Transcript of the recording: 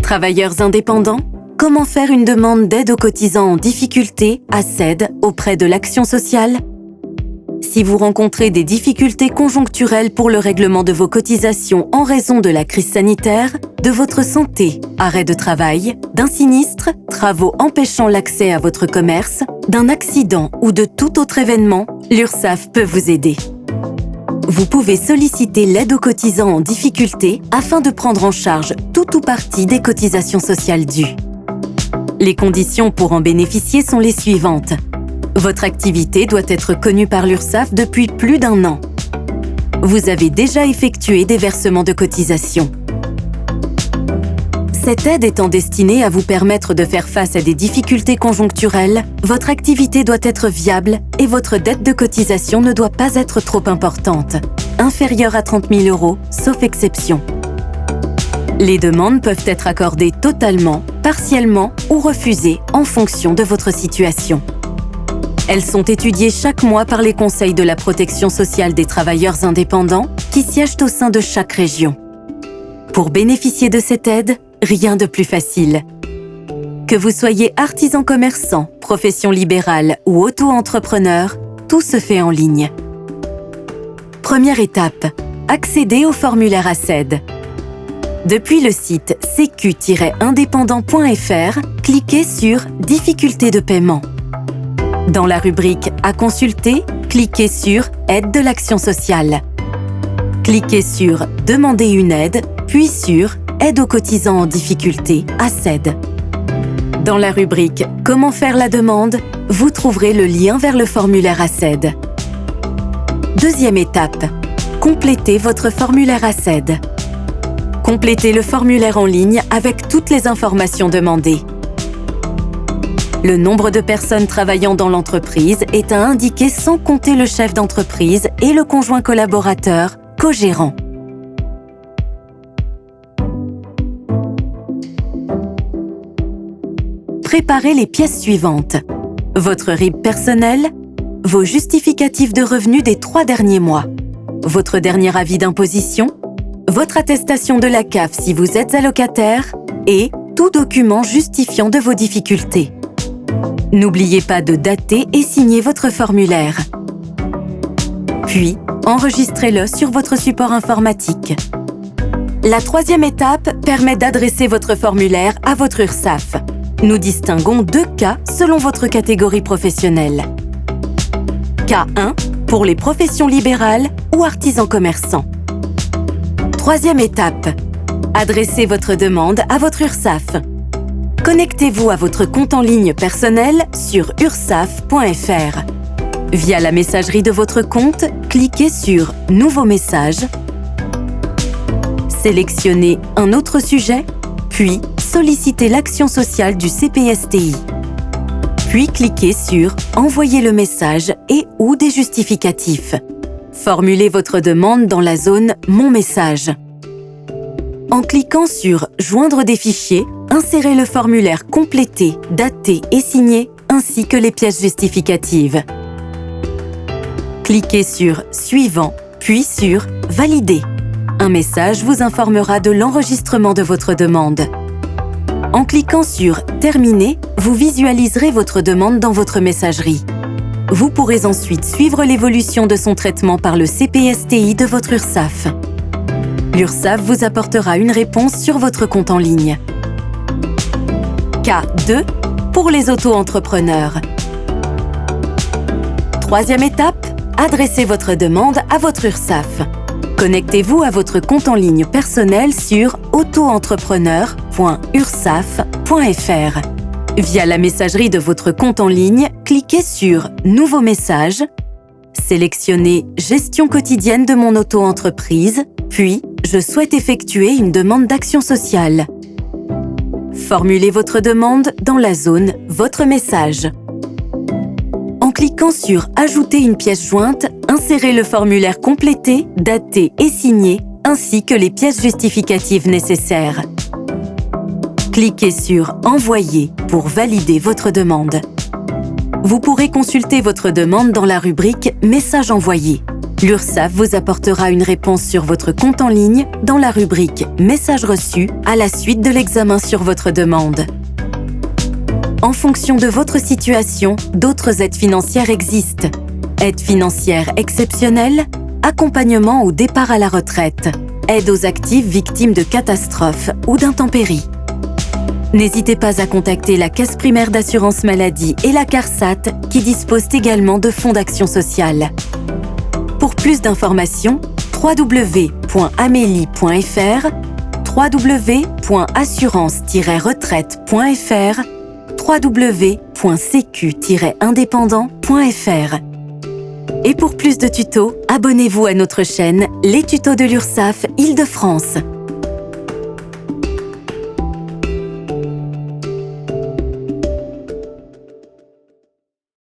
Travailleurs indépendants, comment faire une demande d'aide aux cotisants en difficulté à CED auprès de l'Action sociale? Si vous rencontrez des difficultés conjoncturelles pour le règlement de vos cotisations en raison de la crise sanitaire, de votre santé, arrêt de travail, d'un sinistre, travaux empêchant l'accès à votre commerce, d'un accident ou de tout autre événement, l'URSSAF peut vous aider. Vous pouvez solliciter l'aide aux cotisants en difficulté afin de prendre en charge tout ou partie des cotisations sociales dues. Les conditions pour en bénéficier sont les suivantes. Votre activité doit être connue par l'URSSAF depuis plus d'1 an. Vous avez déjà effectué des versements de cotisations. Cette aide étant destinée à vous permettre de faire face à des difficultés conjoncturelles, votre activité doit être viable et votre dette de cotisation ne doit pas être trop importante, inférieure à 30 000 €, sauf exception. Les demandes peuvent être accordées totalement, partiellement ou refusées en fonction de votre situation. Elles sont étudiées chaque mois par les conseils de la protection sociale des travailleurs indépendants qui siègent au sein de chaque région. Pour bénéficier de cette aide, rien de plus facile. Que vous soyez artisan commerçant, profession libérale ou auto-entrepreneur, tout se fait en ligne. Première étape, accéder au formulaire ACED. Depuis le site sécu-indépendant.fr, cliquez sur « Difficultés de paiement ». Dans la rubrique « À consulter », cliquez sur « Aide de l'action sociale ». Cliquez sur « Demander une aide », puis sur « Aide aux cotisants en difficulté » ACED. Dans la rubrique « Comment faire la demande », vous trouverez le lien vers le formulaire ACED. Deuxième étape, complétez votre formulaire ACED. Complétez le formulaire en ligne avec toutes les informations demandées. Le nombre de personnes travaillant dans l'entreprise est à indiquer sans compter le chef d'entreprise et le conjoint collaborateur, co-gérant. Préparez les pièces suivantes. Votre RIB personnel, vos justificatifs de revenus des 3 derniers mois, votre dernier avis d'imposition, votre attestation de la CAF si vous êtes allocataire et tout document justifiant de vos difficultés. N'oubliez pas de dater et signer votre formulaire. Puis, enregistrez-le sur votre support informatique. La troisième étape permet d'adresser votre formulaire à votre URSSAF. Nous distinguons 2 cas selon votre catégorie professionnelle. Cas 1, pour les professions libérales ou artisans commerçants. Troisième étape, adressez votre demande à votre URSSAF. Connectez-vous à votre compte en ligne personnel sur ursaf.fr. Via la messagerie de votre compte, cliquez sur « Nouveau message », sélectionnez un autre sujet, puis sollicitez l'action sociale du CPSTI. Puis cliquez sur « Envoyer le message et ou des justificatifs ». Formulez votre demande dans la zone « Mon message ». En cliquant sur « Joindre des fichiers », insérez le formulaire complété, daté et signé, ainsi que les pièces justificatives. Cliquez sur « Suivant », puis sur « Valider ». Un message vous informera de l'enregistrement de votre demande. En cliquant sur « Terminer », vous visualiserez votre demande dans votre messagerie. Vous pourrez ensuite suivre l'évolution de son traitement par le CPSTI de votre URSSAF. L'URSSAF vous apportera une réponse sur votre compte en ligne. Cas 2, pour les auto-entrepreneurs. Troisième étape, adressez votre demande à votre URSSAF. Connectez-vous à votre compte en ligne personnel sur auto-entrepreneur.ursaf.fr. Via la messagerie de votre compte en ligne, cliquez sur « Nouveau message », sélectionnez « Gestion quotidienne de mon auto-entreprise », puis « Je souhaite effectuer une demande d'action sociale ». Formulez votre demande dans la zone « Votre message ». En cliquant sur « Ajouter une pièce jointe », insérez le formulaire complété, daté et signé, ainsi que les pièces justificatives nécessaires. Cliquez sur « Envoyer » pour valider votre demande. Vous pourrez consulter votre demande dans la rubrique « Message envoyé ». L'URSSAF vous apportera une réponse sur votre compte en ligne dans la rubrique « Messages reçus » à la suite de l'examen sur votre demande. En fonction de votre situation, d'autres aides financières existent. Aide financière exceptionnelle, accompagnement au départ à la retraite, aide aux actifs victimes de catastrophes ou d'intempéries. N'hésitez pas à contacter la Caisse primaire d'assurance maladie et la CARSAT qui disposent également de fonds d'action sociale. Pour plus d'informations, www.amelie.fr, www.assurance-retraite.fr, www.sécu-indépendant.fr. Et pour plus de tutos, abonnez-vous à notre chaîne Les Tutos de l'URSSAF Île-de-France.